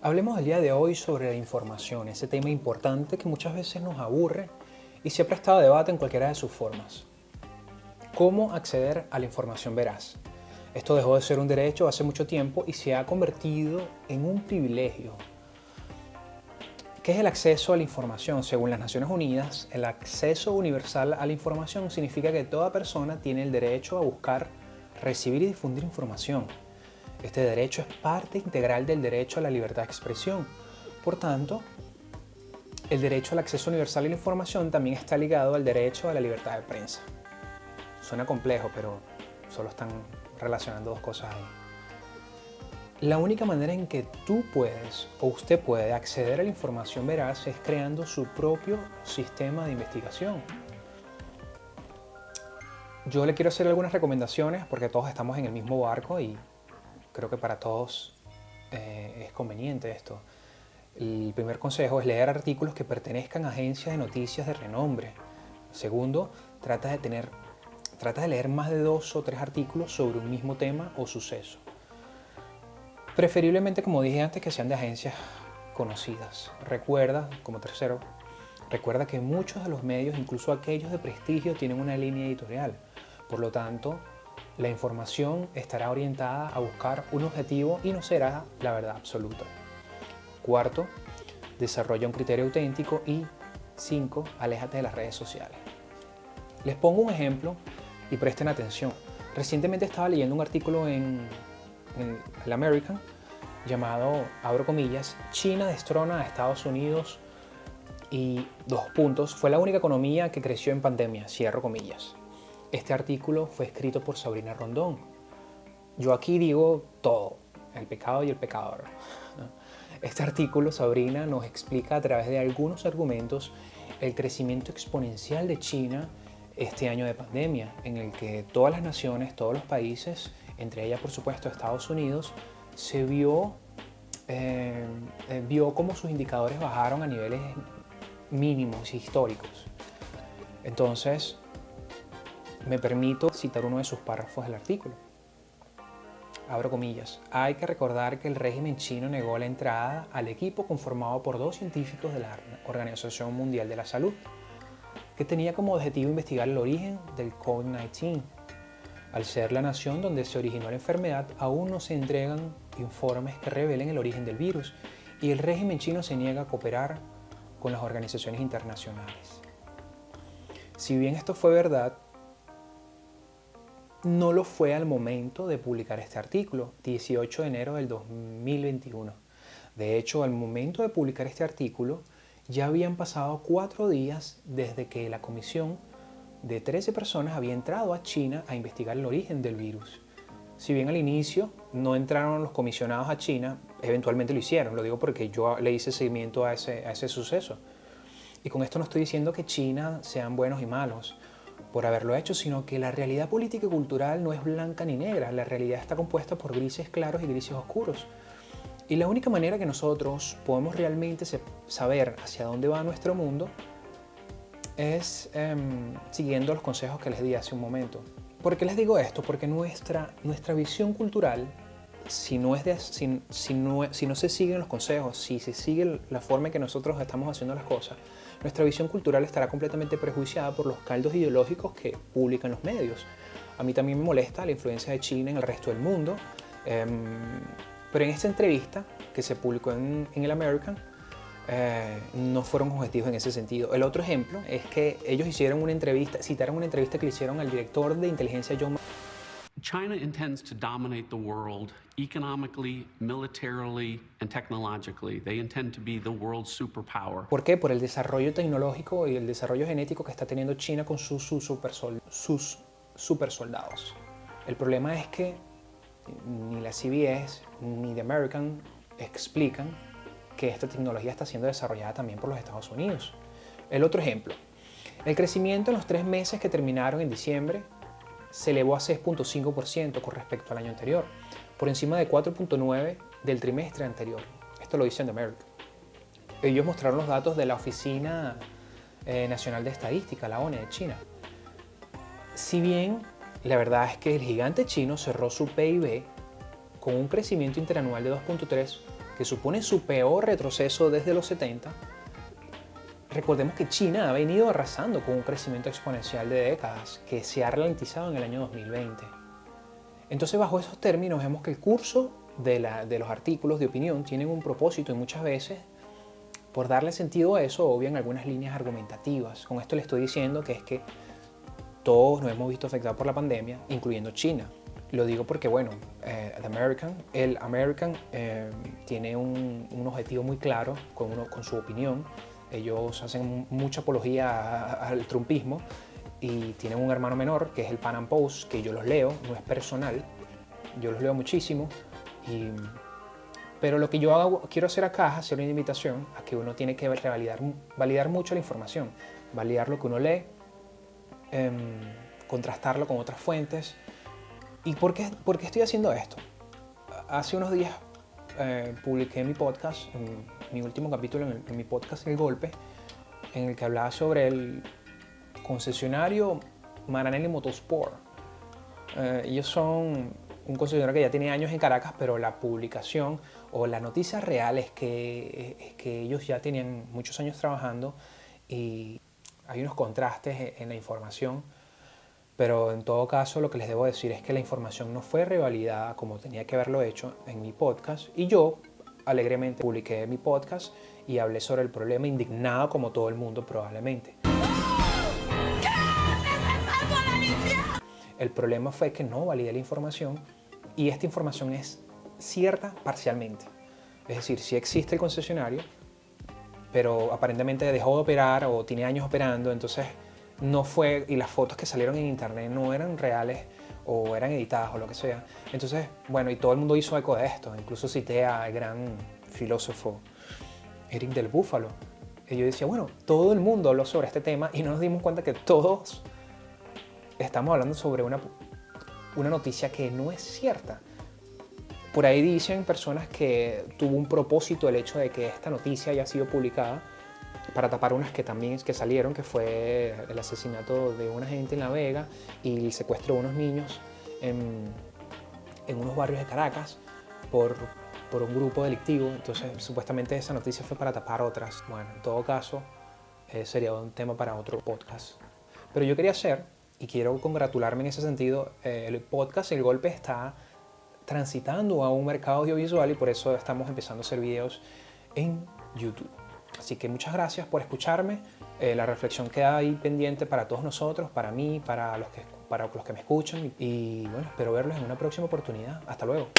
Hablemos el día de hoy sobre la información, ese tema importante que muchas veces nos aburre y se ha prestado a debate en cualquiera de sus formas. ¿Cómo acceder a la información veraz? Esto dejó de ser un derecho hace mucho tiempo y se ha convertido en un privilegio. ¿Qué es el acceso a la información? Según las Naciones Unidas, el acceso universal a la información significa que toda persona tiene el derecho a buscar, recibir y difundir información. Este derecho es parte integral del derecho a la libertad de expresión. Por tanto, el derecho al acceso universal a la información también está ligado al derecho a la libertad de prensa. Suena complejo, pero solo están relacionando dos cosas ahí. La única manera en que tú puedes o usted puede acceder a la información veraz es creando su propio sistema de investigación. Yo le quiero hacer algunas recomendaciones porque todos estamos en el mismo barco y creo que para todos es conveniente esto. El primer consejo es leer artículos que pertenezcan a agencias de noticias de renombre. Segundo, trata de leer más de 2 o 3 artículos sobre un mismo tema o suceso. Preferiblemente, como dije antes, que sean de agencias conocidas. Como tercero, recuerda que muchos de los medios, incluso aquellos de prestigio, tienen una línea editorial. Por lo tanto, la información estará orientada a buscar un objetivo y no será la verdad absoluta. Cuarto, desarrolla un criterio auténtico y 5, aléjate de las redes sociales. Les pongo un ejemplo y presten atención. Recientemente estaba leyendo un artículo en el American llamado, abro comillas, China destrona a Estados Unidos y fue la única economía que creció en pandemia, cierro comillas. Este artículo fue escrito por Sabrina Rondón. Yo aquí digo todo, el pecado y el pecador. Este artículo, Sabrina nos explica a través de algunos argumentos el crecimiento exponencial de China este año de pandemia, en el que todas las naciones, todos los países, entre ellas por supuesto Estados Unidos, se vio cómo sus indicadores bajaron a niveles mínimos históricos. Entonces, me permito citar uno de sus párrafos del artículo. Abro comillas. Hay que recordar que el régimen chino negó la entrada al equipo conformado por 2 científicos de la Organización Mundial de la Salud, que tenía como objetivo investigar el origen del COVID-19. Al ser la nación donde se originó la enfermedad, aún no se entregan informes que revelen el origen del virus y el régimen chino se niega a cooperar con las organizaciones internacionales. Si bien esto fue verdad, no lo fue al momento de publicar este artículo, 18 de enero del 2021. De hecho, al momento de publicar este artículo, ya habían pasado 4 días desde que la comisión de 13 personas había entrado a China a investigar el origen del virus. Si bien al inicio no entraron los comisionados a China, eventualmente lo hicieron. Lo digo porque yo le hice seguimiento a ese suceso. Y con esto no estoy diciendo que China sean buenos y malos por haberlo hecho, sino que la realidad política y cultural no es blanca ni negra. La realidad está compuesta por grises claros y grises oscuros. Y la única manera que nosotros podemos realmente saber hacia dónde va nuestro mundo es siguiendo los consejos que les di hace un momento. ¿Por qué les digo esto? Porque nuestra visión cultural, si no se siguen los consejos, si se sigue la forma en que nosotros estamos haciendo las cosas, nuestra visión cultural estará completamente prejuiciada por los caldos ideológicos que publican los medios. A mí también me molesta la influencia de China en el resto del mundo, pero en esta entrevista que se publicó en el American, no fueron objetivos en ese sentido. El otro ejemplo es que ellos citaron una entrevista que le hicieron al director de inteligencia John. China intends to dominate the world economically, militarily, and technologically. They intend to be the world superpower. ¿Por qué? Por el desarrollo tecnológico y el desarrollo genético que está teniendo China con sus supersoldados. El problema es que ni la CBS ni The American explican que esta tecnología está siendo desarrollada también por los Estados Unidos. El otro ejemplo, el crecimiento en los 3 meses que terminaron en diciembre se elevó a 6.5% con respecto al año anterior, por encima de 4.9% del trimestre anterior. Esto lo dice The American. Ellos mostraron los datos de la Oficina Nacional de Estadística, la ONE de China. Si bien la verdad es que el gigante chino cerró su PIB con un crecimiento interanual de 2.3%, que supone su peor retroceso desde los 70, recordemos que China ha venido arrasando con un crecimiento exponencial de décadas que se ha ralentizado en el año 2020. Entonces, bajo esos términos, vemos que el curso de los artículos de opinión tienen un propósito y muchas veces, por darle sentido a eso, obvian algunas líneas argumentativas. Con esto le estoy diciendo que es que todos nos hemos visto afectados por la pandemia, incluyendo China. Lo digo porque, bueno, el American tiene un objetivo muy claro con su opinión. Ellos hacen mucha apología al trumpismo y tienen un hermano menor que es el Pan Am Post, que yo los leo, no es personal, yo los leo muchísimo. Pero lo que yo quiero hacer acá es hacer una invitación a que uno tiene que validar mucho la información, validar lo que uno lee, contrastarlo con otras fuentes. ¿Y por qué estoy haciendo esto? Hace unos días publiqué mi podcast, mi último capítulo en mi podcast El Golpe, en el que hablaba sobre el concesionario Maranelli Motorsport. Ellos son un concesionario que ya tiene años en Caracas, pero la publicación o la noticia real es que ellos ya tenían muchos años trabajando y hay unos contrastes en la información. Pero en todo caso, lo que les debo decir es que la información no fue revalidada como tenía que haberlo hecho en mi podcast. Y yo alegremente publiqué mi podcast y hablé sobre el problema, indignado como todo el mundo probablemente. El problema fue que no validé la información y esta información es cierta parcialmente. Es decir, sí existe el concesionario, pero aparentemente dejó de operar o tiene años operando, entonces no fue, y las fotos que salieron en internet no eran reales o eran editadas o lo que sea. Entonces, bueno, y todo el mundo hizo eco de esto. Incluso cité al gran filósofo Eric del Búfalo. Y yo decía, bueno, todo el mundo habló sobre este tema y no nos dimos cuenta que todos estamos hablando sobre una noticia que no es cierta. Por ahí dicen personas que tuvo un propósito el hecho de que esta noticia haya sido publicada para tapar unas que también salieron, que fue el asesinato de una gente en La Vega y el secuestro de unos niños en unos barrios de Caracas por un grupo delictivo. Entonces, supuestamente esa noticia fue para tapar otras. Bueno, en todo caso, sería un tema para otro podcast. Pero yo quería hacer, y quiero congratularme en ese sentido, el podcast El Golpe está transitando a un mercado audiovisual y por eso estamos empezando a hacer videos en YouTube. Así que muchas gracias por escucharme. La reflexión queda ahí pendiente para todos nosotros, para mí, para los que me escuchan. Y bueno, espero verlos en una próxima oportunidad. Hasta luego.